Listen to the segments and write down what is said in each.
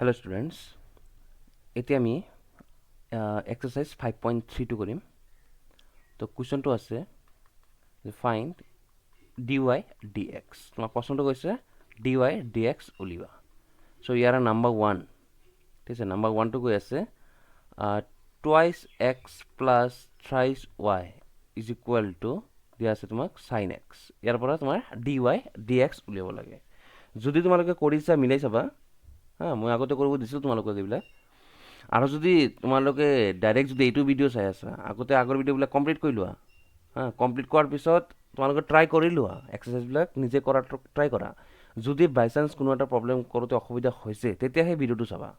Hello students, এতিয়া আমি exercise 5.32 কৰিম। তো কুৱেশ্যনটো আছে find dy dx। তোমাৰ প্ৰশ্নটো কৈছে dy dx উলিওৱা। সো ইয়াৰ নাম্বাৰ 1, ঠিক আছে, নাম্বাৰ 1টো কৈ আছে twice x plus thrice y is equal to দিয়া আছে তোমাক sin x। ইয়াৰ পৰা তোমাৰ dy dx উলিয়াব লাগে। যদি তোমালোকে কৰিছা মিলাই চাবা। মই আগতে কৰিব দিছিলোঁ তোমালোকক এইবিলাক। আৰু যদি তোমালোকে ডাইৰেক্ট যদি এইটো ভিডিঅ' চাই আছা, আগৰ ভিডিঅ'বিলাক কমপ্লিট কৰি লোৱা। কমপ্লিট কৰাৰ পিছত তোমালোকে ট্ৰাই কৰি লোৱা, এক্সাৰচাইজবিলাক নিজে কৰাৰ ট্ৰাই কৰা। যদি বাই চান্স কোনো এটা প্ৰব্লেম কৰোঁতে অসুবিধা হৈছে, তেতিয়া সেই ভিডিঅ'টো চাবা।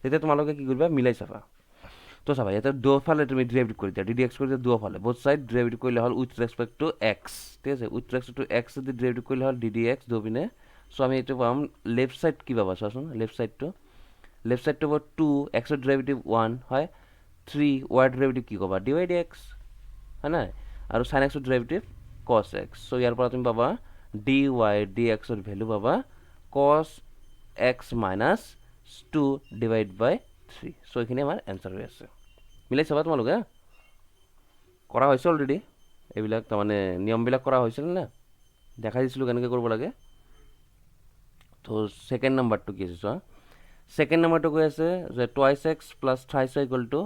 তেতিয়া তোমালোকে কি কৰিবা, মিলাই চাবা। তো চাবা, ইয়াতে দুয়োফালে তুমি ডেৰিভেটিভ কৰি দিয়া, ডি এক্স কৰি দিয়া দুয়োফালে, বোথ চাইড ডেৰিভেটিভ কৰিলে হ'ল উইথ ৰেচপেক্ট টু এক্স। ঠিক আছে, উইথ ৰেচপেক্ট টু এক্স যদি ডেৰিভেটিভ কৰিলে হ'ল ডি এক্স দুপিনে। চ' আমি এইটো পাম লেফ্ট চাইড কি পাবা চোৱাচোন, লেফ্ট চাইডটো হ'ব 2 এক্সৰ ডেৰিভেটিভ 1 হয়, 3 ৱাইৰ ডেৰিভেটিভ কি ক'বা ডি ৱাই ডি এক্স হয় নাই, আৰু চাইন এক্সৰ ডেৰিভেটিভ কছ এক্স। চ' ইয়াৰ পৰা তুমি পাবা ডি ৱাই ডি এক্সৰ ভেলু পাবা কছ এক্স মাইনাছ 2 ডিভাইড বাই 3। চ' এইখিনি আমাৰ এনচাৰ হৈ আছে। মিলাই চাবা তোমালোকে, কৰা হৈছে অলৰেডি এইবিলাক, তাৰমানে নিয়মবিলাক কৰা হৈছিল নে, দেখাই দিছিলোঁ কেনেকৈ কৰিব লাগে। তো ছেকেণ্ড নাম্বাৰটো কি আছে চোৱা, ছেকেণ্ড নাম্বাৰটো কৈ আছে যে twice x plus thrice y equal to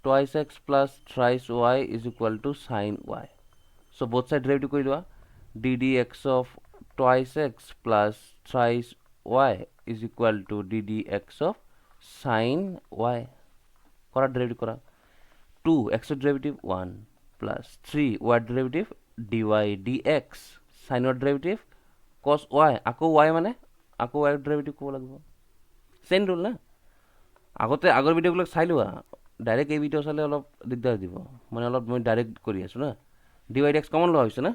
twice x plus thrice y is equal to sine y. So' both side derivative কৰি লোৱা, d x of twice x plus thrice y is equal to d x of sine y. কৰা derivative কৰা, 2 এক্সৰ derivative 1 plus 3 ৱাইৰ derivative d y d x, চাইনৰ derivative cos y, আকৌ y মানে আকৌ ৱাইৰ ডেৰিভেটিভ ক'ব লাগিব। চেইন ৰুল না। আগৰ ভিডিঅ'বিলাক চাই লোৱা, ডাইৰেক্ট এই ভিডিঅ' চালে অলপ দিগদাৰ দিব, মানে অলপ মই ডাইৰেক্ট কৰি আছোঁ না। D y d x common লোৱা হৈছে না,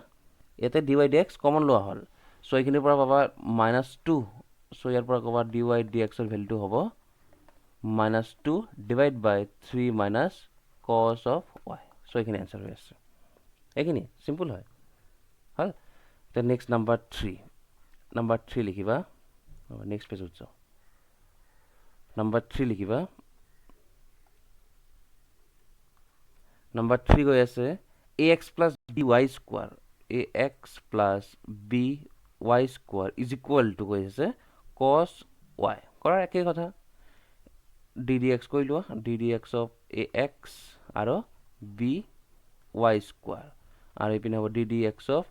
ইয়াতে D y d x common লোৱা হ'ল। চ' এইখিনিৰ পৰা পাবা -2। চ' ইয়াৰ পৰা ক'বা ডি ৱাই ডি এক্সৰ ভেলুটো হ'ব -2 ডিভাইড বাই 3 মাইনাছ কছ অফ ৱাই। চ' এইখিনি এনচাৰ হৈ আছে। এইখিনি চিম্পল হয়, হ'ল। এতিয়া নেক্সট নাম্বাৰ 3 লিখিবা, নেক্সট পেজত যাওঁ। নাম্বাৰ 3 লিখিবা, নাম্বাৰ 3 গৈ আছে a x plus b y square, a x plus b y square is equal to কৈ আছে কছ ৱাই। কৰাৰ একেই কথা, ডি এক্স কৰি লোৱা, d x of a x আৰু বি ৱাই স্কোৱাৰ, আৰু এইপিনে হ'ব d x of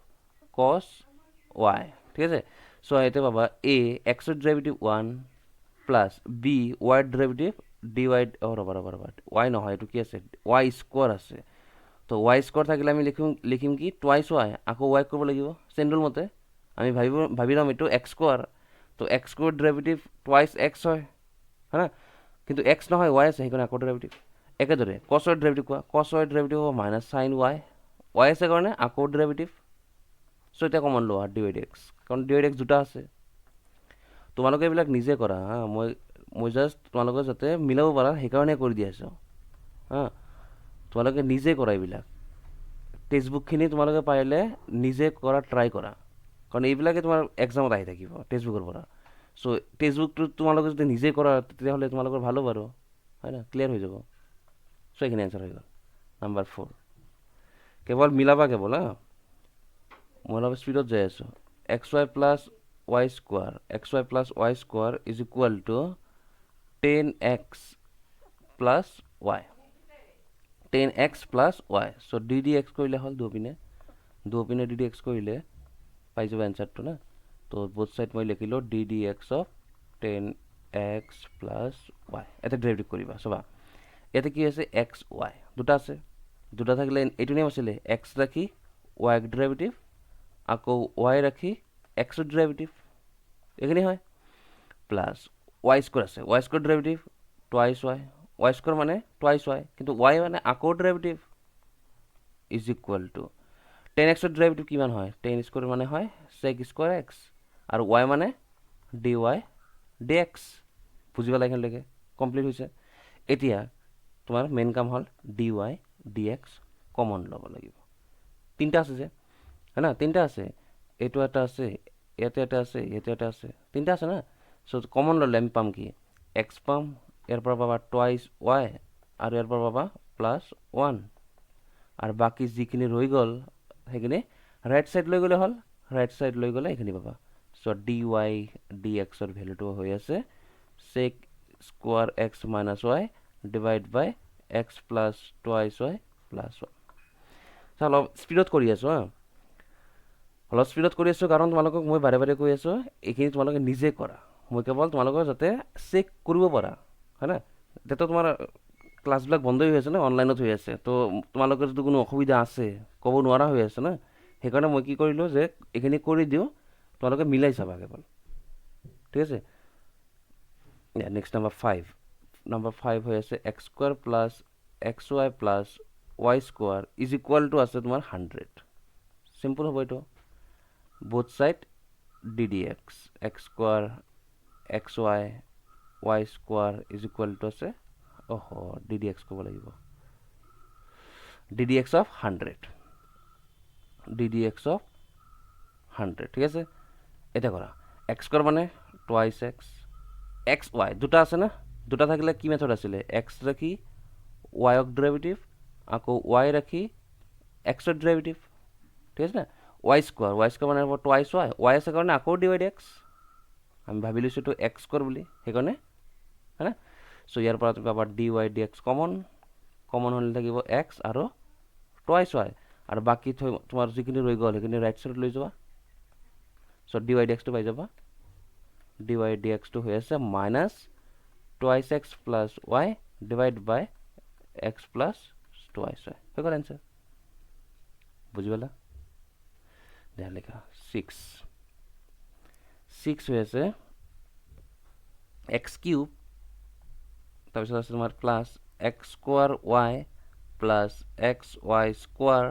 cos y. ঠিক আছে, চ' এতিয়া পাবা এ এক্সৰ ডেৰিভেটিভ 1 প্লাছ বি ৱাইৰ ডেৰিভেটিভ ডি ৱাই, ৰ'বা ৱাই নহয়, এইটো কি আছে ৱাই স্কোৱাৰ আছে। তো ৱাই স্কোৱাৰ থাকিলে আমি লিখিম কি টুৱাইচ ৱাই, আকৌ ৱাই কৰিব লাগিব চেণ্ডুল মতে। আমি ভাবি ল'ম এইটো এক্স স্কোৱাৰ, তো x square derivative twice x হয় না, কিন্তু এক্স নহয় ৱাই আছে, সেইকাৰণে আকৌ ডেৰিভেটিভ। একেদৰে কছৰ ডেৰিভেটিভ কোৱা, কছৰ ডেৰিভেটিভ হ'ব মাইনাছ চাইন ৱাই, ৱাই আছে কাৰণে আকৌ ডেৰিভেটিভ। চ' এতিয়া কমন লোৱা ডি ৱাই ডি এক্স, কাৰণ ডি ৱাই ডি এক্স দুটা আছে। তোমালোকে এইবিলাক নিজে কৰা মই জাষ্ট তোমালোকে যাতে মিলাব পাৰা সেইকাৰণে কৰি দি আছোঁ। তোমালোকে নিজে কৰা এইবিলাক, টেক্সটবুকখিনি তোমালোকে পাৰিলে নিজে কৰা ট্ৰাই কৰা, কাৰণ এইবিলাকে তোমাৰ এক্সামত আহি থাকিব টেক্সটবুকৰ পৰা। চ' টেক্সটবুকটো তোমালোকে যদি নিজে কৰা তেতিয়াহ'লে তোমালোকৰ ভালো বাৰু, হয় না, ক্লিয়াৰ হৈ যাব। চ' এইখিনি এনচাৰ হৈ গ'ল নাম্বাৰ 4। কেৱল মিলাবা কেৱল, মই অলপ স্পীডত যাই আছোঁ। X Y plus y square is equal two 10x plus Y, 10x plus Y. So' D x কৰিলে হ'ল দুপিনে ডি এক্স কৰিলে পাই যাব এনচাৰটো না। তো বোথ চাইড মই লিখিলোঁ d x of 10x plus y. এটা ডেৰিভেটিভ কৰিবা চাবা, ইয়াতে কি আছে এক্স ৱাই দুটা আছে, দুটা থাকিলে এইটো নিয়ম আছিলে এক্স ৰাখি ৱাই ডেৰিভেটিভ, আকৌ ৱাই ৰাখি এক্সৰ ডেৰিভেটিভ, এইখিনি হয়। প্লাছ ৱাই স্কোৱাৰ আছে, y square derivative twice y, y square মানে টুৱাইচ ৱাই, কিন্তু ৱাই মানে আকৌ ডেৰিভেটিভ ইজ ইকুৱেল টু 10xৰ ডেৰিভেটিভ কিমান হয়, 10 স্কোৱাৰ মানে হয় চেক স্কোৱাৰ এক্স, আৰু ৱাই মানে ডি ৱাই ডি এক্স। বুজি পালা এইখিনিলৈকে, কমপ্লিট হৈছে। এতিয়া তোমাৰ মেইন কাম হ'ল D y d x common ল'ব লাগিব। তিনিটা আছে যে, হয় না, তিনিটা আছে, এইটো এটা আছে, ইয়াতে এটা আছে, ইয়াতে এটা আছে, তিনিটা আছে না। চ' কমন ল'লে আমি পাম কি এক্স পাম, ইয়াৰ পৰা পাবা টুৱাইচ ৱাই আৰু ইয়াৰ পৰা পাবা +1 আৰু বাকী যিখিনি ৰৈ গ'ল সেইখিনি ৰাইট ছাইড লৈ গ'লে হ'ল, ৰাইট ছাইড লৈ গ'লে এইখিনি পাবা। চ' ডি ৱাই ডি এক্সৰ ভেলুটো হৈ আছে sec square x minus y divide by x plus twice y +1। অলপ স্পীডত কৰি আছোঁ হা, অলপ স্পীডত কৰি আছোঁ কাৰণ তোমালোকক মই বাৰে বাৰে কৈ আছোঁ এইখিনি তোমালোকে নিজে কৰা, মই কেৱল তোমালোকৰ যাতে চেক কৰিব পাৰা হয় না। এতিয়াতো তোমাৰ ক্লাছবিলাক বন্ধই হৈ আছে ন, অনলাইনত হৈ আছে, তো তোমালোকৰ যদি কোনো অসুবিধা আছে ক'ব নোৱাৰা হৈ আছে না, সেইকাৰণে মই কি কৰিলোঁ যে এইখিনি কৰি দিওঁ, তোমালোকে মিলাই চাবা কেৱল, ঠিক আছে। নেক্সট নাম্বাৰ 5 হৈ আছে x square plus x Y plus y square is equal to আছে তোমাৰ 100। চিম্পল হ'ব এইটো, both side ddx x square xy y square is equal to আছে ddx ক'ব লাগিব, ddx of 100, ddx of 100, ঠিক আছে। এটা কৰা x square মানে twice x, x y দুটা আছে না, দুটা থাকিলে কি মেথড আছিলে x ৰাখি y ক ডেৰিভেটিভ আকৌ y ৰাখি x ৰ ডেৰিভেটিভ, ঠিক আছে না। y স্কোৱাৰ মানে হ'ব টুৱাইচ y আছে কাৰণে আকৌ ডিভাইড x, আমি ভাবি লৈছোঁ এইটো x স্কোৱাৰ বুলি সেইকাৰণে হয় না। চ' ইয়াৰ পৰা তুমি পাবা D y d x common হ'লে থাকিব x আৰু টুৱাইচ y আৰু বাকী তোমাৰ যিখিনি ৰৈ গ'ল সেইখিনি ৰাইট ছাইডত লৈ যোৱা। চ' ডি ৱাই ডি এক্সটো পাই যাবা, ডি ৱাই ডি এক্সটো হৈ আছে minus twice x plus y divide by x plus twice y, হৈ গ'ল এনচাৰ। বুজি পালা? দেখা লেখা 6 হৈ আছে এক্স কিউব, তাৰপিছত আছে তোমাৰ plus x square Y plus x Y square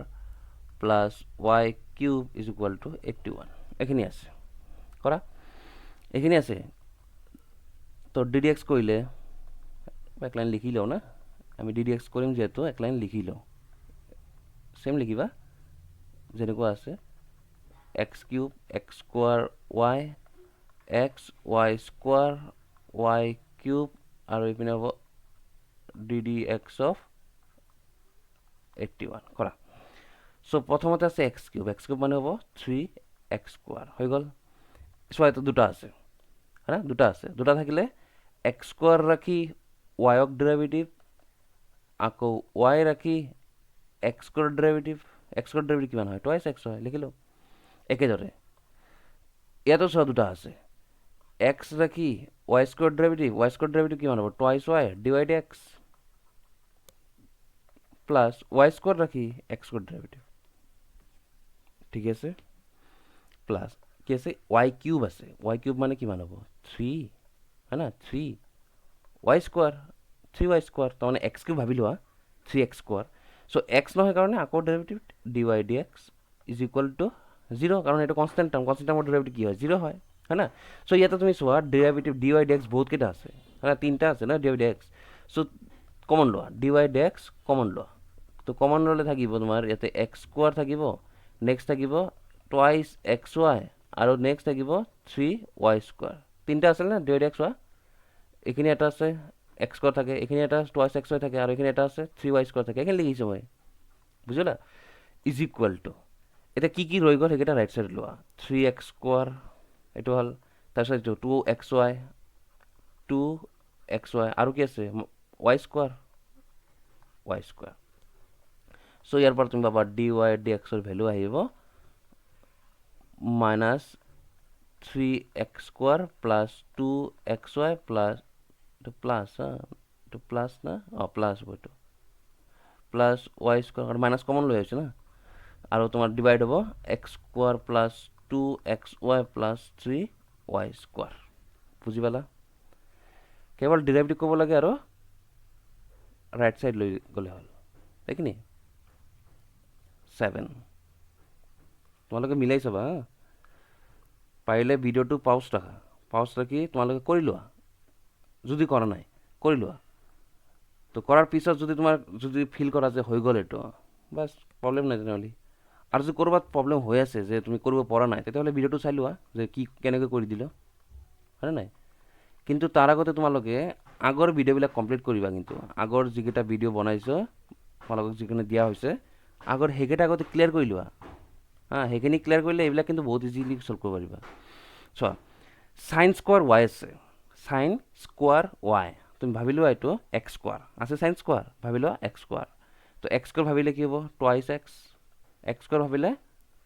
plus Y cube is equal two 81। এইখিনি আছে কৰা, এইখিনি আছে। তো ডি ডি এক্স কৰিলে এক লাইন লিখি লওঁ না, আমি ডি ডি এক্স কৰিম যিহেতু এক লাইন লিখি লওঁ, চেম লিখিবা যেনেকুৱা আছে x cube x square Y X Y square Y cube আৰু এইপিনে হ'ব ডি ডি এক্স অফ 81 কৰা। চ' প্ৰথমতে আছে এক্স কিউব মানে হ'ব 3x স্কোৱাৰ, হৈ গ'ল। চোৱা এইটো দুটা আছে হয় না, দুটা থাকিলে এক্স স্কোৱাৰ ৰাখি ৱাইক ডেৰিভেটিভ আকৌ ৱাই ৰাখি এক্সৰ ডেৰিভেটিভ কিমান হয় টুৱাইচ এক্স হয়, লিখিলোঁ। একেদৰে ইয়াতো চোৱা দুটা আছে এক্স ৰাখি ৱাই স্কোৱাৰ ডেৰিভেটিভ কিমান হ'ব twice Y divide x plus y square ৰাখি এক্সৰ ডেৰিভেটিভ, ঠিক আছে। প্লাছ কি আছে ৱাই কিউব আছে, ৱাই কিউব মানে কিমান হ'ব 3 হয় না, 3y স্কোৱাৰ তাৰমানে এক্স কিউব ভাবি লোৱা 3x স্কোৱাৰ। চ' এক্স নহয় কাৰণে আকৌ derivative d y d x is equal to 0 কাৰণ এইটো কনষ্টেণ্ট টাৰ্মৰ ডেৰিভেটিভ কি হয় 0 হয় না। চ' ইয়াতে তুমি চোৱা derivative d y d x বহুতকেইটা আছে হয় না, 3টা আছে না ডি ৱাই ডি এক্স। চ' কমন লোৱা D y d x common লোৱা, তো কমন ল'লে থাকিব তোমাৰ ইয়াতে এক্স স্কোৱাৰ থাকিব, নেক্সট থাকিব টুৱাইচ এক্স ৱাই আৰু নেক্সট থাকিব 3y স্কোৱাৰ, 3টা আছিল না ডি ৱাই ডি এক্স হোৱা, এইখিনি এটা আছে এক্স স্কোৱাৰ থাকে, এইখিনি এটা টুৱাইচ এক্স ৱাই থাকে আৰু এইখিনি এটা আছে 3y স্কোৱাৰ থাকে, এইখিনি লিখিছোঁ মই বুজিলা। ইজ ইকুৱেল টু এতিয়া কি ৰৈ গ'ল সেইকেইটা ৰাইট ছাইড লোৱা 3x স্কোৱাৰ এইটো হ'ল, তাৰপিছত এইটো 2xy আৰু কি আছে y স্কোৱাৰ চ' ইয়াৰ পৰা তুমি পাবা ডি ৱাই ডি এক্সৰ ভেলু আহিব minus 3x square plus 2xy plus এইটো প্লাছ না প্লাছ হ'ব এইটো প্লাছ ৱাই স্কোৱাৰ আৰু মাইনাছ কমন লৈ আহিছোঁ না, আৰু তোমাৰ ডিভাইড হ'ব x square plus 2xy plus 3y square. বুজি পালা? কেৱল ডেৰিভেটিভ ক'ব লাগে আৰু ৰাইট ছাইড লৈ গ'লে হ'ল, এইখিনি 7। তোমালোকে মিলাই চাবা হা, পাৰিলে ভিডিঅ'টো পাউজ ৰাখি তোমালোকে কৰি লোৱা, যদি কৰা নাই কৰি লোৱা। তো কৰাৰ পিছত যদি তোমাৰ ফিল কৰা যে হৈ গ'ল এইটো বাছ প্ৰব্লেম নাই তেনেহ'লে, আৰু যদি ক'ৰবাত প্ৰব্লেম হৈ আছে যে তুমি কৰিব পৰা নাই তেতিয়াহ'লে ভিডিঅ'টো চাই লোৱা যে কেনেকৈ কৰি দিলোঁ হয় নাই। কিন্তু তাৰ আগতে তোমালোকে আগৰ ভিডিঅ'বিলাক কমপ্লিট কৰিবা। কিন্তু আগৰ যিকেইটা ভিডিঅ' বনাইছোঁ তোমালোকক যিখিনি দিয়া হৈছে আগৰ সেইকেইটা আগতে ক্লিয়াৰ কৰি লোৱা। সেইখিনি ক্লিয়াৰ কৰিলে এইবিলাক কিন্তু বহুত ইজিলি চল্ভ কৰিব পাৰিবা। চোৱা, সাইন স্কোৱাৰ ৱাই আছে, সাইন স্কোৱাৰ ৱাই, তুমি ভাবি লোৱা এইটো এক্স স্কোৱাৰ আছে, সাইন স্কোৱাৰ ভাবি লোৱা এক্স স্কোৱাৰ। তো এক্স স্কোৱাৰ ভাবিলে কি হ'ব? Twice x. এক্স স্কোৱাৰ ভাবিলে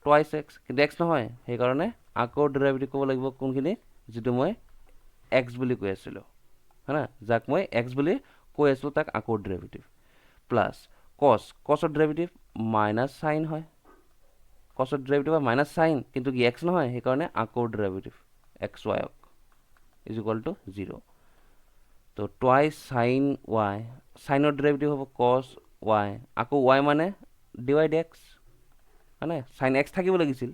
টুৱাইছ এক্স, কিন্তু এক্স নহয়, সেইকাৰণে আকৌ ডেৰিভেটিভ ক'ব লাগিব কোনখিনি, যিটো মই এক্স বুলি কৈ আছিলোঁ, হয় না, যাক মই এক্স বুলি কৈ আছিলোঁ তাক আকৌ ডেৰিভেটিভ, প্লাছ কছ, কছৰ ডেৰিভেটিভ মাইনাছ চাইন হয়, কছৰ ডেৰিভেটিভ হয় মাইনাছ চাইন, কিন্তু কি এক্স নহয়, সেইকাৰণে আকৌ ডেৰিভেটিভ এক্স ৱাইক ইজ ইকুৱেল টু 0। তো টুৱাইছ চাইন ৱাই, চাইনৰ ডেৰিভেটিভ হ'ব কছ ৱাই, আকৌ ৱাই মানে ডিৱাইড এক্স, হয় নাই, চাইন এক্স থাকিব লাগিছিল।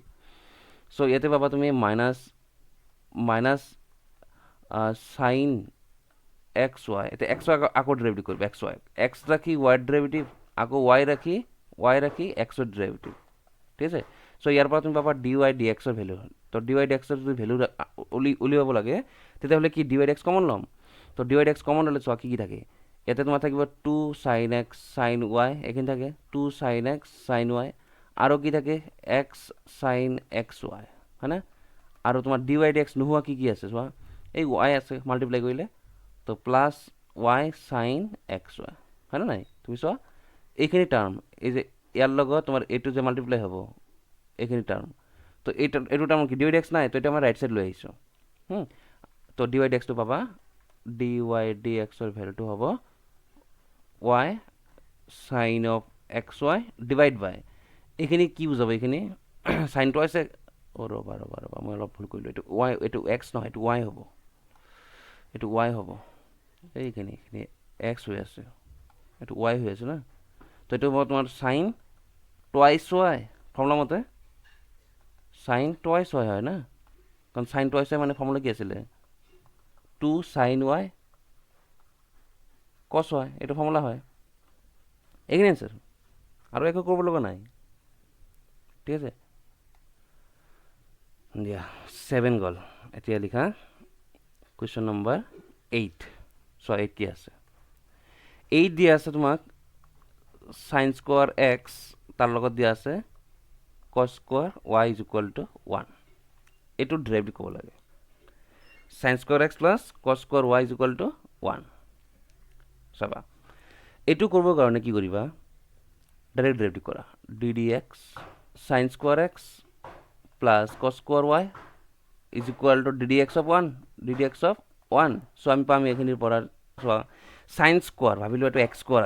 চ' ইয়াতে পাবা তুমি মাইনাছ চাইন এক্স ৱাই, এতিয়া এক্স ৱাই আকৌ ডেৰিভেটিভ কৰিব, এক্স ৱাই, এক্স ৰাখি ৱাইৰ ডেৰিভেটিভ, আকৌ ৱাই ৰাখি এক্সৰ ডেৰিভেটিভ, ঠিক আছে। চ' ইয়াৰ পৰা তুমি পাবা ডি ৱাই ডি এক্সৰ ভেলু। তো ডি ৱাই ডি এক্সৰ যদি ভেলু উলিয়াব লাগে তেতিয়াহ'লে কি D y d x common ল'ম। তো D y d x common ল'লে চোৱা কি থাকে, ইয়াতে তোমাৰ থাকিব 2 চাইন এক্স চাইন ৱাই, এইখিনি থাকে 2 চাইন এক্স চাইন ৱাই, আৰু কি থাকে এক্স চাইন এক্স ৱাই, হয়নে। আৰু তোমাৰ ডি ৱাই ডি এক্স নোহোৱা কি আছে চোৱা, এই ৱাই আছে মাল্টিপ্লাই কৰিলে, তো plus Y sign x Y, হয়নে নাই। তুমি চোৱা এইখিনি টাৰ্ম, এই যে ইয়াৰ লগত তোমাৰ এইটো যে মাল্টিপ্লাই হ'ব এইখিনি টাৰ্ম, তো এইটো টাৰ্ম কি ডি ৱাই ডি এক্স নাই, তো এইটো আমাৰ ৰাইট চাইড লৈ আহিছোঁ। তো ডি ৱাই ডি এক্সটো পাবা, ডি ৱাই ডি এক্সৰ ভেলুটো হ'ব y sine of x y divide by, এইখিনি কি বুজাব, এইখিনি চাইনটো আছে, ৰ'বা মই অলপ ভুল কৰিলোঁ, এইটো ৱাই, এইটো এক্স নহয়, এইটো ৱাই হ'ব, এইটো ৱাই হ'ব, এইখিনি এক্স হৈ আছে, এইটো ৱাই হৈ আছে না। তো এইটো হ'ব তোমাৰ চাইন টুৱাইছ ৱাই, ফৰ্মুলা মতে চাইন টুৱাইছ ৱাই হয় না, কাৰণ চাইন টুৱাইছ ৱাই মানে ফৰ্মুলা কি আছিলে 2 চাইন ৱাই কছ ৱাই, এইটো ফৰ্মুলা হয়। এইখিনি আনচাৰ, আৰু একো কৰিব লগা নাই, ঠিক আছে। দিয়া 7 গ'ল, এতিয়া লিখা কুৱেশ্যন নম্বৰ 8। চোৱা 8 কি আছে, 8 দিয়া আছে তোমাক সাইন স্কোৱাৰ এক্স, তাৰ লগত দিয়া আছে cos square y is equal to 1, এইটো ডেৰিভেটিভ ক'ব লাগে, sine square x plus cos square y is equal to 1। চাবা এইটো কৰিবৰ কাৰণে কি কৰিবা, ডাইৰেক্ট ডেৰিভেটিভ কৰা, d d x sine square x plus cos square y is equal to d d x of 1, d d x of 1। So' আমি পাম এইখিনিৰ পৰা, চোৱা সাইন স্কোৱাৰ ভাবিলোঁ এইটো এক্স স্কোৱাৰ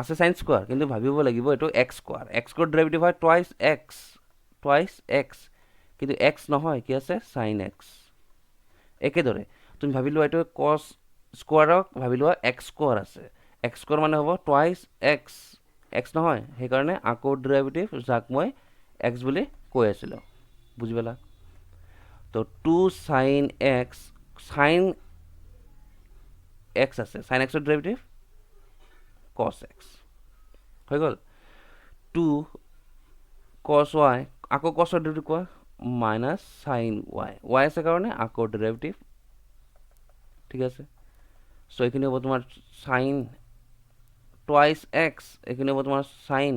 আছে সাইন স্কোৱাৰ, কিন্তু ভাবিব লাগিব এইটো x square, x square derivative হয় টুৱাইছ এক্স, কিন্তু এক্স নহয়, কি আছে সাইন এক্স। একেদৰে তুমি ভাবি লোৱা এইটো কছ স্কোৱাৰক ভাবি লোৱা এক্স স্কোৱাৰ আছে, এক্স স্কোৱাৰ মানে হ'ব টুৱাইছ এক্স নহয়, সেইকাৰণে আকৌ ডেৰিভেটিভ যাক মই এক্স বুলি কৈ আছিলোঁ, বুজি পালা। তো 2 চাইন এক্স, সাইন এক্স আছে, সাইন এক্সৰ ডেৰিভেটিভ কছ এক্স হৈ গ'ল, 2 কছ ৱাই, আকৌ কছৰ ডেৰিভেটিভ কোৱা মাইনাছ চাইন ৱাই আছে কাৰণে আকৌ ডেৰিভেটিভ, ঠিক আছে। চ' এইখিনি হ'ব তোমাৰ চাইন টুৱাইছ এক্স, এইখিনি হ'ব তোমাৰ চাইন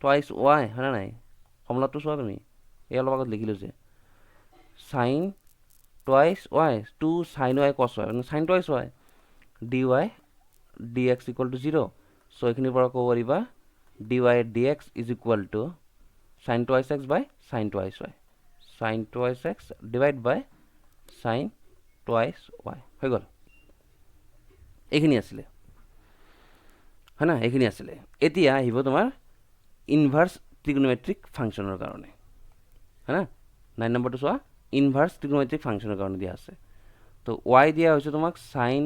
টুৱাইছ ৱাই, হয়নে নাই, ফৰ্মুলাটো চোৱা তুমি, এই অলপ আগত লিখিলোঁ যে sine twice y 2 sine y cos y, মানে sine twice y d y d x equal to 0। চ' এইখিনিৰ পৰা ক'ব পাৰিবা d y d x is equal to sine twice x by sine twice y, sine twice x divide by sine twice y হৈ গ'ল। এইখিনি আছিলে, হয় না, এইখিনি আছিলে। এতিয়া আহিব তোমাৰ ইনভাৰ্ছ ট্ৰিগনোমেট্ৰিক ফাংচনৰ কাৰণে, হয় না, 9 নম্বৰটো চোৱা, ইনভাৰ্ছ ট্ৰিগনোমেট্ৰিক ফাংচনৰ কাৰণে দিয়া আছে। তো ৱাই দিয়া হৈছে তোমাক sine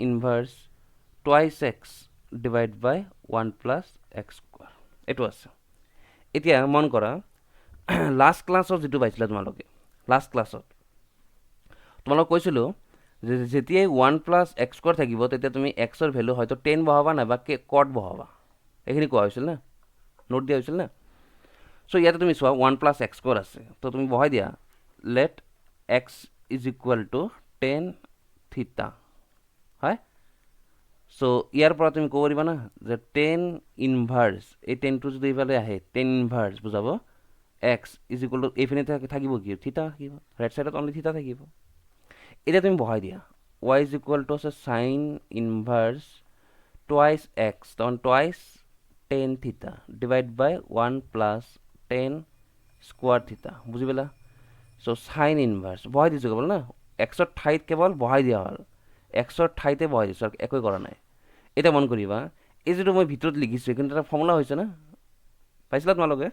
inverse twice x divide by 1 plus x square, এইটো আছে। এতিয়া মন কৰা লাষ্ট ক্লাছত যিটো পাইছিলা তোমালোকে, লাষ্ট ক্লাছত তোমালোক কৈছিলোঁ যে যেতিয়াই 1 প্লাছ এক্স স্কোৱাৰ থাকিব তেতিয়া তুমি এক্সৰ ভেলু হয়তো 10 বহাবা নাইবা কট বহাবা, এইখিনি কোৱা হৈছিল না, নোট দিয়া হৈছিল না। চ' ইয়াতে তুমি চোৱা 1 প্লাছ এক্স স্কোৱাৰ আছে, তো তুমি বহাই দিয়া let x is equal to tan theta হয়। চ' ইয়াৰ পৰা তুমি ক'ব পাৰিবা না যে টেন ইনভাৰ্চ, এই টেনটো যদি এইফালে আহে টেন ইনভাৰ্চ বুজাব এক্স ইজ ইকুৱেল টু এইপিনে থাকিব কি থিটা থাকিব, ৰাইট ছাইডত অনলি থিটা থাকিব। এতিয়া তুমি বহাই দিয়া y ইজ ইকুৱেল টু আছে চাইন ইনভাৰ্চ টুৱাইচ এক্স, তাৰমানে twice tan theta divide by 1 plus ten square থিটা, বুজি পালা। চ' চাইন ইনভাৰ্চ বহাই দিছোঁ কেৱল না, এক্সৰ ঠাইত কেৱল বহাই দিয়া হ'ল, এক্সৰ ঠাইতে বহাই দিছোঁ আৰু একোৱে কৰা নাই। এতিয়া মন কৰিবা এই যিটো মই ভিতৰত লিখিছোঁ কিন্তু এটা ফৰ্মুলা হৈছে না, পাইছিলা তোমালোকে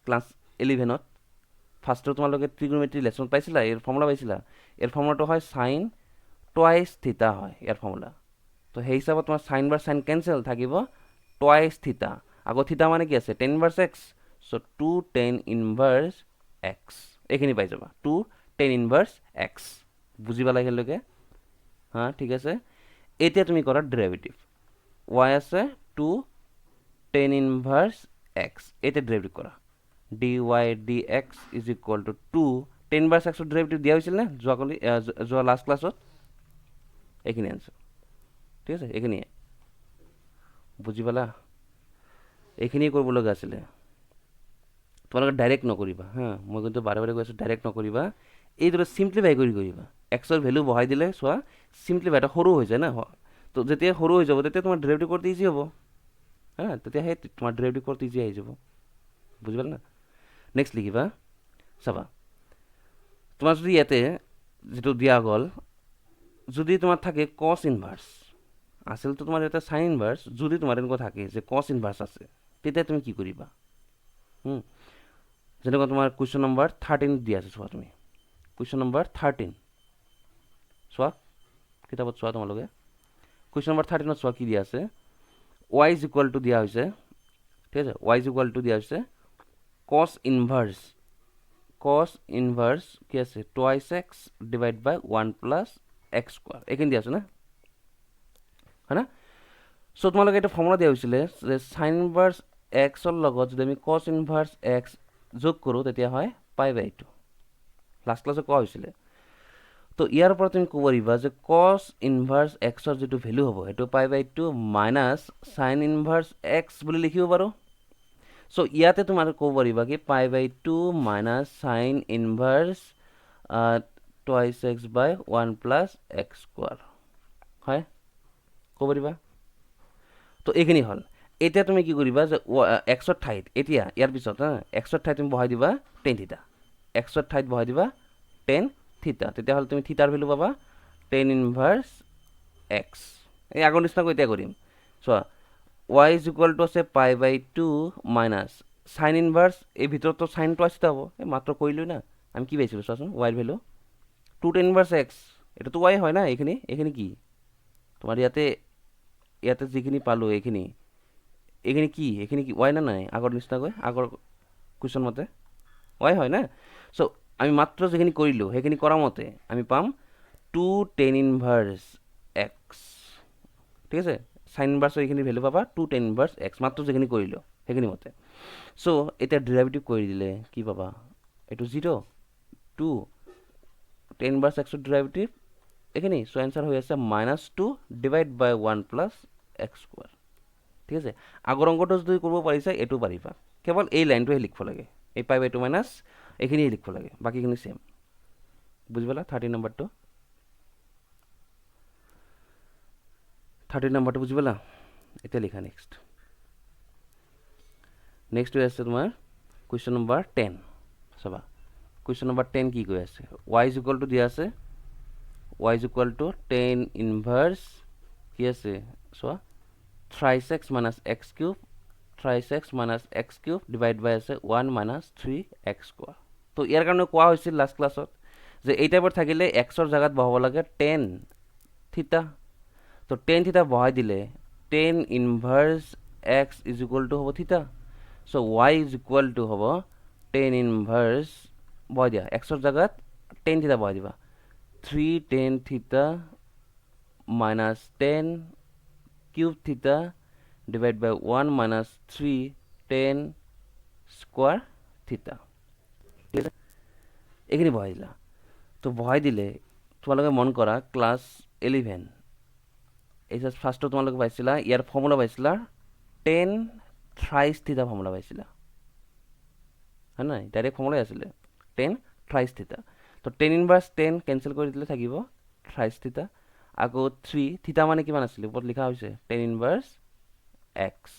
ক্লাছ 11ত ফাৰ্ষ্টত তোমালোকে ট্ৰিগোনোমেট্ৰি লেচনত পাইছিলা, ইয়াৰ ফৰ্মুলা পাইছিলা। ইয়াৰ ফৰ্মুলাটো হয় চাইন টুৱাইচ থিটা হয় ইয়াৰ ফৰ্মুলা। তো সেই হিচাপত তোমাৰ চাইন বাৰ চাইন কেঞ্চেল থাকিব টুৱাইচ থিটা, আকৌ থিটা মানে কি আছে টেন ইনভাৰ্চ এক্স, চ' টু টেন ইনভাৰ্চ এক্স, এইখিনি পাই যাবা টু টেন ইনভাৰ্চ এক্স, বুজি পালা একেলগে হা, ঠিক আছে। এতিয়া তুমি কৰা ডেৰিভেটিভ, y আছে টু টেন ইনভাৰ্চ এক্স, এতিয়া ডেৰিভেটিভ কৰা dy dx is equal to two tan inverse এক্সৰ ডেৰিভেটিভ দিয়া হৈছিল নে যোৱা লাষ্ট ক্লাছত, এইখিনি আনচাৰ ঠিক আছে, এইখিনিয়ে বুজি পালা, এইখিনিয়ে কৰিব লগা আছিলে। তোমালোকে ডাইৰেক্ট নকৰিবা হা, মই কিন্তু বাৰে বাৰে কৈ আছোঁ ডাইৰেক্ট নকৰিবা, এইদৰে চিম্প্লিফাই কৰি কৰিবা। এক্সৰ ভেলু বহাই দিলে চোৱা চিম্প্লিফাই, এটা সৰু হৈ যায় না, তো যেতিয়া সৰু হৈ যাব তেতিয়া তোমাৰ ডেৰিভেটিভ কৰোঁতে ইজি হ'ব হা, তেতিয়া সেই তোমাৰ ডেৰিভেটিভ কৰোঁতে ইজি আহি যাব, বুজি পালা না। নেক্সট লিখিবা, চাবা তোমাৰ যদি ইয়াতে যিটো দিয়া গ'ল যদি তোমাৰ থাকে কছ ইনভাৰ্চ, আচলতে তোমাৰ ইয়াতে চাইন ইনভাৰ্চ, যদি তোমাৰ এনেকুৱা থাকে যে কছ ইনভাৰ্চ আছে তেতিয়া তুমি কি কৰিবা, যেনেকুৱা তোমাৰ কুৱেশ্যন নম্বৰ 13 দিয়া আছে, চোৱা তুমি কুৱেশ্যন নম্বৰ 13 চোৱা কিতাপত চোৱা তোমালোকে, কুৱেশ্যন নম্বৰ 13ত চোৱা কি দিয়া আছে, y ইজ ইকুৱেল টু দিয়া হৈছে, ঠিক আছে, y ইজ ইকুৱেল টু দিয়া হৈছে কছ ইনভাৰ্চ কি আছে twice x divide by 1 plus x square, এইখিনি দিয়া আছে না হয় না। চ' তোমালোকে এটা ফৰ্মুলা দিয়া হৈছিলে যে চাইন ইনভাৰ্চ এক্সৰ লগত যদি আমি কছ ইনভাৰ্চ এক্স যোগ কৰোঁ তেতিয়া হয় পাই বাই টু, লাষ্ট ক্লাছত কোৱা হৈছিলে। তো ইয়াৰ পৰা তুমি ক'ব পাৰিবা যে কছ ইনভাৰ্চ এক্সৰ যিটো ভেলু হ'ব সেইটো pi by two minus sine inverse x বুলি লিখিব পাৰোঁ। চ' ইয়াতে তোমাৰ ক'ব পাৰিবা কি pi by two minus sine inverse twice x by 1 plus x square হয়, ক'ব পাৰিবা। তো এইখিনি হ'ল, এতিয়া তুমি কি কৰিবা যে এক্সৰ ঠাইত এতিয়া ইয়াৰ পিছত এক্সৰ ঠাইত তুমি বহাই দিবা টেন থিটা, এক্সৰ ঠাইত বহাই দিবা টেন থিটা, তেতিয়াহ'লে তুমি থিটাৰ ভেলু পাবা টেন ইনভাৰ্চ এক্স, এই আগৰ নিচিনাকৈ এতিয়া কৰিম চোৱা y ইজ ইকুৱেল টু আছে pi by two minus sine inverse, এই ভিতৰততো চাইন টুৱাইচ থিটা হ'ব, এই মাত্ৰ কৰিলোঁ না, আমি কি পাইছিলোঁ চোৱাচোন ৱাইৰ value to tan inverse x, এইটোতো ৱাই হয় না, এইখিনি কি তোমাৰ ইয়াতে যিখিনি পালোঁ এইখিনি কি ৱাই না নাই, আগৰ নিচিনাকৈ আগৰ কুৱেশ্যন মতে ৱাই হয় না। চ' আমি মাত্ৰ যিখিনি কৰিলোঁ সেইখিনি কৰা মতে আমি পাম টু টেন ইনভাৰ্চ এক্স, ঠিক আছে, চাইন ইনভাৰ্চৰ এইখিনি ভেলু পাবা টু টেন ইনভাৰ্চ এক্স, মাত্ৰ যিখিনি কৰিলোঁ সেইখিনি মতে। চ' এতিয়া ডেৰিভেটিভ কৰি দিলে কি পাবা, এইটো 0 টু টেন ইনভাৰ্চ এক্সৰ ডেৰিভেটিভ এইখিনি, চ' এনচাৰ হৈ আছে minus two divide by 1 plus x square, ঠিক আছে। আগৰ অংকটো যদি কৰিব পাৰিছা এইটো পাৰিবা, কেৱল এই লাইনটোহে লিখিব লাগে, এই পাই বাই টু মাইনাছ এইখিনিয়ে লিখিব লাগে, বাকীখিনি ছেম, বুজি পালা। 13 নম্বৰটো বুজি পালা, এতিয়া লিখা নেক্সট হৈ আছে তোমাৰ কুৱেশ্যন নম্বৰ 10, চাবা কুৱেশ্যন নম্বৰ 10 কি কৈ আছে, y ইজ ইকুৱেল টু দিয়া আছে y is equal to tan inverse কি আছে চোৱা thrice x minus x cube, thrice x minus x cube divide by আছে 1 মাইনাছ 3x স্কোৱাৰ। তো ইয়াৰ কাৰণে কোৱা হৈছিল লাষ্ট ক্লাছত যে এই টাইপৰ থাকিলে এক্সৰ জেগাত বহাব লাগে টেন থিটা, তো টেন থিটা বহাই দিলে ten inverse x is equal two হ'ব থিটা, চ' y ইজ ইকুৱেল টু হ'ব টেন ইনভাৰ্চ বহাই দিয়া এক্সৰ জেগাত টেন থিটা বহাই দিবা 3 tan theta minus ten cube থিটা divide by 1 minus 3 ten square থিটা, ঠিক আছে, এইখিনি বহাই দিলা। তো বহাই দিলে তোমালোকে মন কৰা ক্লাছ 11 এই যে ফাৰ্ষ্টত তোমালোকে পাইছিলা ইয়াৰ ফৰ্মুলা পাইছিলা 10 থ্ৰাইছ থিটা ফৰ্মুলা পাইছিলা হয় নাই ডাইৰেক্ট ফৰ্মুলাই আছিলে 10 থ্ৰাইছ থিটা তো 10 ইনভাৰ্ছ 10 কেঞ্চেল কৰি দিলে থাকিব থ্ৰাইছ থিটা আকৌ 3 থিটা মানে কিমান আছিলে ওপৰত লিখা হৈছে 10 ইনভাৰ্ছ এক্স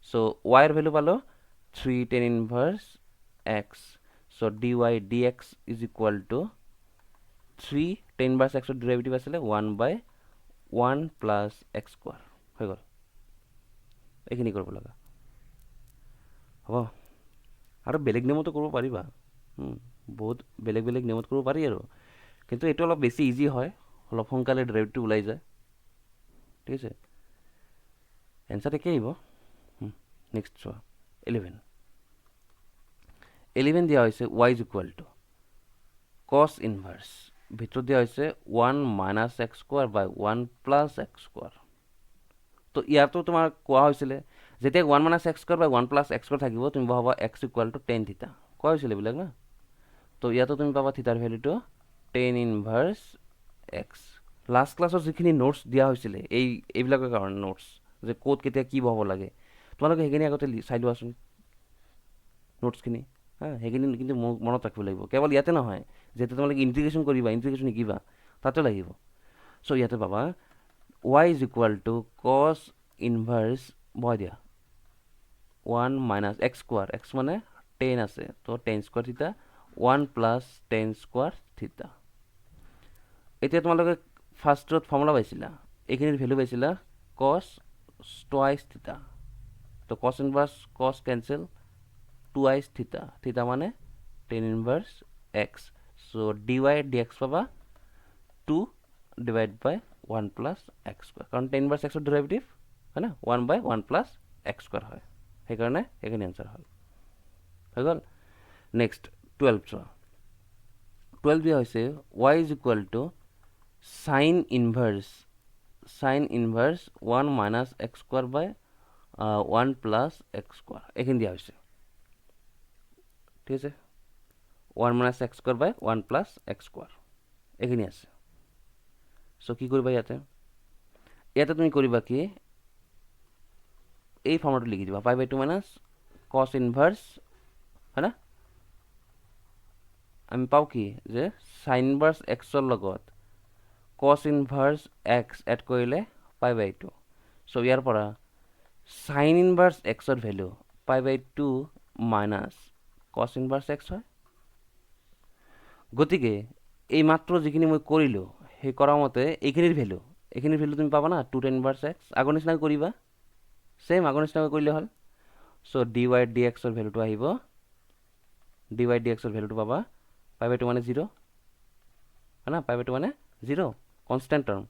চ' ৱাইৰ ভেলু পালোঁ 3 10 inverse x so' dy dx is equal two 3 10 inverse এক্সৰ ডেৰিভেটিভ আছিলে 1/1 প্লাছ এক্স স্কোৱাৰ হৈ গ'ল এইখিনি কৰিব লগা হ'ব আৰু বেলেগ নিয়মতো কৰিব পাৰিবা বহুত বেলেগ বেলেগ নিয়মত কৰিব পাৰি আৰু কিন্তু এইটো অলপ বেছি ইজি হয় অলপ সোনকালে ডেৰিভেটিভ ওলাই যায় ঠিক আছে এনচাৰ একেই আহিব নেক্সট চোৱা 11 দিয়া হৈছে y ইজ ইকুৱেল টু কছ ইনভাৰ্ছ ভিতৰত দিয়া হৈছে 1 minus x square by 1 plus x square তো ইয়াতো তোমাৰ কোৱা হৈছিলে যেতিয়া 1 minus x square by 1 plus x square থাকিব তুমি পাবা এক্স ইকুৱেল টু 10 থিটা কোৱা হৈছিলে এইবিলাক না তো ইয়াতো তুমি পাবা থিটাৰ ভেলুটো 10 ইনভাৰ্ছ এক্স লাষ্ট ক্লাছৰ যিখিনি নোটছ দিয়া হৈছিলে এইবিলাকৰ কাৰণে নোটছ যে ক'ত কেতিয়া কি বহাব লাগে তোমালোকে সেইখিনি আগতে চাই লোৱাচোন নোটছখিনি সেইখিনি কিন্তু মনত ৰাখিব লাগিব কেৱল ইয়াতে নহয় যেতিয়া তোমালোকে ইণ্টিগ্ৰেশ্যন কৰিবা ইণ্টিগ্ৰেশ্যন শিকিবা তাতে লাগিব চ' ইয়াতে পাবা y ইজ ইকুৱেল টু কছ ইনভাৰ্ছ বহাই দিয়া 1 মাইনাছ এক্স স্কোৱাৰ এক্স মানে 10 আছে তো 10 স্কোৱাৰ থিটা 1 প্লাছ 10 স্কোৱাৰ থিটা এতিয়া তোমালোকে ফাৰ্ষ্টত ফৰ্মুলা পাইছিলা এইখিনিৰ ভেলু পাইছিলা কছ টুৱাইছ থিটা তো কছ ইনভাৰ্ছ কছ কেঞ্চেল টুৱাইছ থিটা থিটা মানে 10 ইনভাৰ্ছ এক্স চ' dy dx পাবা 2 divide by 1 plus x square কাৰণ 10 ইনভাৰ্ছ এক্সৰ ডেৰিভেটিভ হয় না 1/1 প্লাছ এক্স স্কোৱাৰ হয় সেইকাৰণে এইখিনি এনচাৰ হয় হৈ গ'ল নেক্সট 12 চোৱা 12 দিয়া হৈছে y is equal to sine inverse 1 minus x square by 1 plus x square এইখিনি দিয়া হৈছে ঠিক আছে 1 minus x square by 1 plus x square এইখিনি আছে চ' কি কৰিবা ইয়াতে তুমি কৰিবা কি এই ফৰ্মটো লিখি দিবা পাই বাই 2 মাইনাছ কছ ইনভাৰ্ছ হয় না আমি পাওঁ কি যে সাইন ইনভাৰ্ছ এক্সৰ লগত কছ ইনভাৰ্ছ এক্স এড কৰিলে পাই বাই 2 চ' ইয়াৰ পৰা সাইন ইনভাৰ্ছ এক্সৰ ভেলু পাই বাই 2 মাইনাছ কছ ইনভাৰ্ছ এক্স হয় গতিকে এই মাত্ৰ যিখিনি মই কৰিলোঁ সেই কৰা মতে এইখিনিৰ ভেলু তুমি পাবা না 2 10 ইনভাৰ্ছ এক্স আগৰ নিচিনাকৈ কৰিবা সেম আগৰ নিচিনাকৈ কৰিলে হ'ল চ' dy dxৰ ভেলুটো আহিব dy dxৰ ভেলুটো পাবা পাই বাই 2 মানে 0 হয় না পাই বাই 2 মানে 0 কনষ্টেণ্ট টাৰ্ম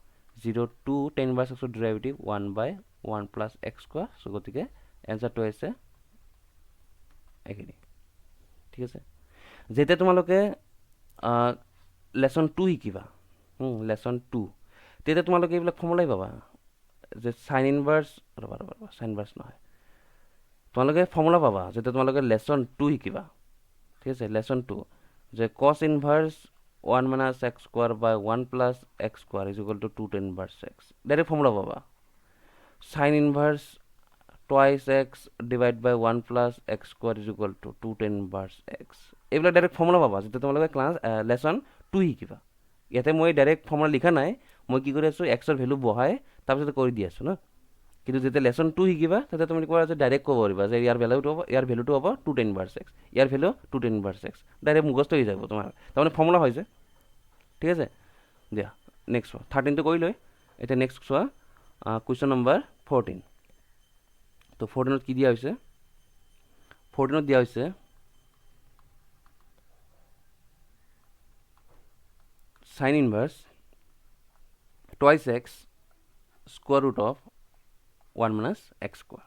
0 to 10 ইনভাৰ্ছ এক্সৰ ডেৰিভেটিভ 1/1 প্লাছ এক্স স্কোৱাৰ চ' গতিকে এনচাৰটো হৈছে এইখিনি ঠিক আছে যেতিয়া তোমালোকে লেচন 2 শিকিবা লেচন 2 তেতিয়া তোমালোকে এইবিলাক ফৰ্মুলাই পাবা যে সাইন ইনভাৰ্ছ ৰ'বা সাইন ইনভাৰ্ছ নহয় তোমালোকে ফৰ্মুলা পাবা যেতিয়া তোমালোকে লেচন 2 শিকিবা ঠিক আছে লেচন 2 যে cos inverse 1 minus x square by 1 plus x square is equal to 2 10 inverse x direct formula পাবা sine inverse twice x divide by 1 plus x square is equal to 2 10 inverse x এইবিলাক direct formula পাবা যেতিয়া তোমালোকে class lesson 2 শিকিবা ইয়াতে মই direct formula লিখা নাই মই কি কৰি আছোঁ এক্সৰ ভেলু বহাই তাৰপিছত কৰি দি আছোঁ ন কিন্তু যেতিয়া লেচন 2 শিকিবা তেতিয়া তুমি কোৱা যে ডাইৰেক্ট ক'ব পাৰিবা যে ইয়াৰ ভেলুটো হ'ব 2 10 ইনভাৰ্ছ এক্স ইয়াৰ ভেলু 2 10 ইনভাৰ্ছ এক্স ডাইৰেক্ট মুখস্থ হৈ যাব তোমাৰ তাৰমানে ফৰ্মুলা হৈ যায় ঠিক আছে দিয়া নেক্সট চোৱা 13টো কৰি লৈ এতিয়া নেক্সট চোৱা কুৱেশ্যন নম্বৰ 14 তো 14ত কি দিয়া হৈছে 14ত দিয়া হৈছে sine inverse twice x square root of 1 minus x square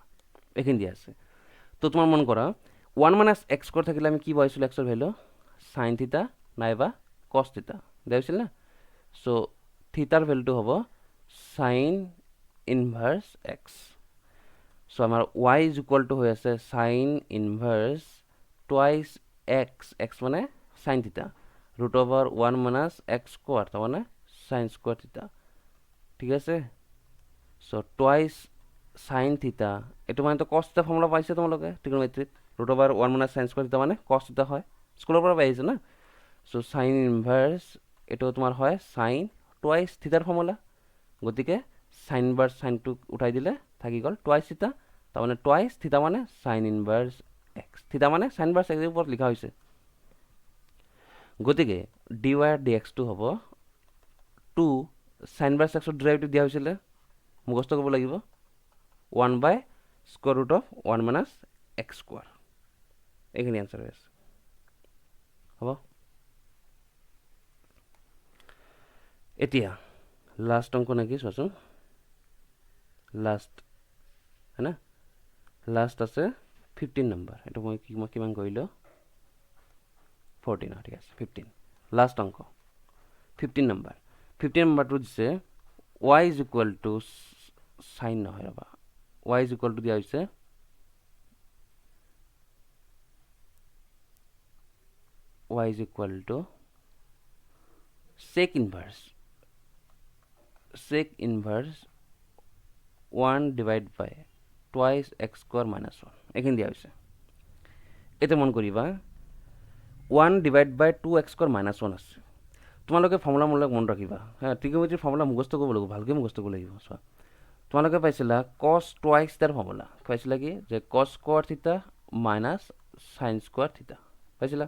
এইখিনি দিয়া আছে তো তোমাৰ মন কৰা 1 মাইনাছ এক্স স্কোৱাৰ থাকিলে আমি কি পাইছিলোঁ এক্সৰ ভেলু সাইন থিটা নাইবা কছ থিটা দিয়া হৈছিল না চ' থিটাৰ ভেলুটো হ'ব সাইন ইনভাৰ্ছ এক্স চ' আমাৰ y ইজ ইকুৱেল টু হৈ আছে সাইন ইনভাৰ্ছ টুৱাইছ এক্স মানে sine theta root over 1 minus x square তাৰমানে সাইন স্কোৱাৰ থিতা ঠিক আছে চ' টুৱাইচ সাইন থিতা এইটো মানে তো কছ থিতা ফৰ্মুলা পাইছে তোমালোকে ট্ৰিগনমেট্ৰিত root over 1 minus sine square theta মানে কছ থিতা হয় স্কুলৰ পৰা পাই আহিছে না চ' সাইন ইনভাৰ্স এইটো তোমাৰ হয় সাইন টুৱাইচ থিতাৰ ফৰ্মুলা গতিকে সাইন ইনভাৰ্স সাইনটো উঠাই দিলে থাকি গ'ল টুৱাইচ থিতা তাৰমানে টুৱাইচ থিতা মানে সাইন ইনভাৰ্স এক্স থিতা মানে সাইন ইনভাৰ্স এক্সৰ ওপৰত লিখা হৈছে গতিকে dy আৰ dx টো হ'ব 2 সাইন ইনভাৰ্স এক্সৰ ডেৰিভেটিভ দিয়া হৈছিলে মুখস্থ কৰিব লাগিব 1 by square root of 1 minus x square এইখিনি আনসার হৈ আছে হ'ব এতিয়া লাষ্ট অংক নেকি চোৱাচোন লাষ্ট হয় না লাষ্ট আছে 15 নম্বৰ এইটো মই কিমান কৰিলো 14 ঠিক আছে 15 লাষ্ট অংক 15 নম্বৰ 15 নম্বৰটো দিছে y is equal to sin নহয় ৰবা y is equal to দিয়া হৈছে y is equal to sec inverse 1 divided by twice x square minus 1 এইখিনি দিয়া হৈছে এটা মন কৰিবা 1 divided by 2x square minus 1 আছে তোমালোকে ফৰ্মুলা মন ৰাখিবা হ্যাঁ ট্ৰিগনমেট্ৰি ফৰ্মুলা মুখস্থ কৰিব লাগিব ভালকৈ মুখস্থ কৰিব লাগিব চোৱা তোমালোকে পাইছিলা cos twice তাৰ ফৰ্মুলা পাইছিলা কি যে cos square থিতা minus sin square থিতা পাইছিলা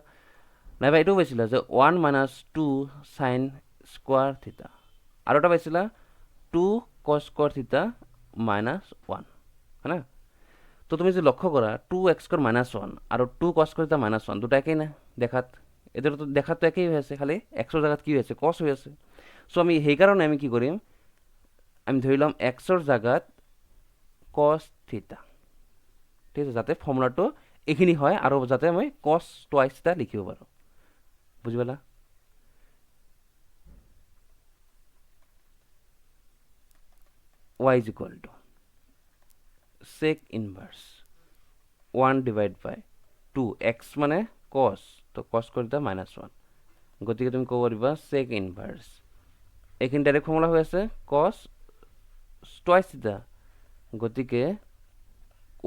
নাইবা এটাও পাইছিলা যে 1 minus 2 sin square থিতা আৰু এটা পাইছিলা 2 cos square থিতা minus 1 হয়না তো তুমি যদি লক্ষ্য কৰা 2x square minus 1 আৰু 2 cos square থিতা minus 1 দুটা একেই না দেখাত এদের তো দেখাত তো একই হৈ আছে খালি x এর জায়গাত কি হৈ আছে cos হৈ আছে সো আমি সেই কারণে আমি কি কৰিম আমি ধৰিলাম x এৰ জায়গাত cos থিতা ঠিক আছে যাতে ফৰ্মুলাটো এখিনি হয় আৰু যাতে আমি cos twice থিতা লিখিব পাৰো বুঝি পালা y is equal to sec inverse 1 divided by 2 x মানে cos তো cos কৰি দিবা -1 গতিকে তুমি ক'ব পাৰিবা sec inverse এইখিনি ডাইৰেক্ট ফৰ্মুলা হৈ আছে cos twice থিতা গতিকে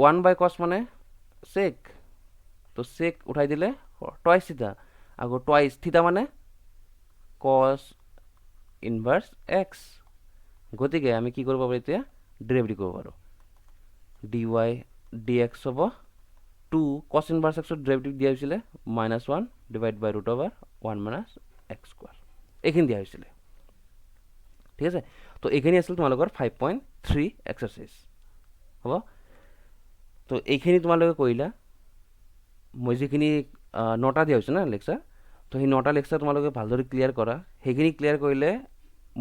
1 by cos মানে sec তো sec উঠাই দিলে twice থিতা আগো twice থিতা মানে cos inverse x গতিকে আমি কি কৰিব পাৰো এতিয়া ডেৰিভেটিভ কৰিব পাৰো dy dx হ'ব 2 cos inverse x এর ডেরিভেটিভ দিয়া হৈছিল -1 ডিভাইড বাই √ ওভার 1 মাইনাস x স্কয়ার এইখিনি দিয়া হৈছিল ঠিক আছে তো এইখিনি আছিল তোমালোকৰ 5.3 এক্সাৰসাইজ হ'ব তো এইখিনি তোমালোকে কৰিলা মই যিখিনি নটা দিয়া হৈছে না লেকচাৰ তো সেই নটা লেকচাৰ তোমালোকে ভালদৰে ক্লিয়াৰ কৰা সেইখিনি ক্লিয়াৰ কৰিলে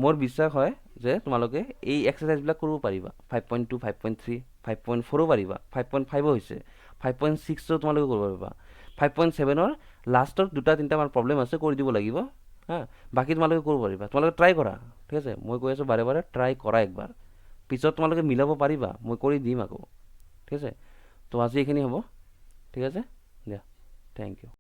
মোৰ বিশ্বাস হয় যে তোমালোকে এই এক্সাৰসাইজ বিলাক কৰিব পাৰিবা 5.2 5.3 5.4 পাৰিবা 5.5 হৈছে 5.6 তোমালোকে কৰিব পাৰিবা 5.7 ৰ লাষ্টৰ দুটা তিনটা মান প্ৰবলেম আছে কৰি দিব লাগিব হ্যাঁ বাকি তোমালোকে কৰিব পাৰিবা তোমালোকে ট্ৰাই কৰা ঠিক আছে মই কৈ আছো বাৰে বাৰে ট্ৰাই কৰা একবাৰ পিছত তোমালোকে মিলাব পাৰিবা মই কৰি দিম আকৌ ঠিক আছে তো আজি এখিনি হ'ব ঠিক আছে দিয়া থ্যাংক ইউ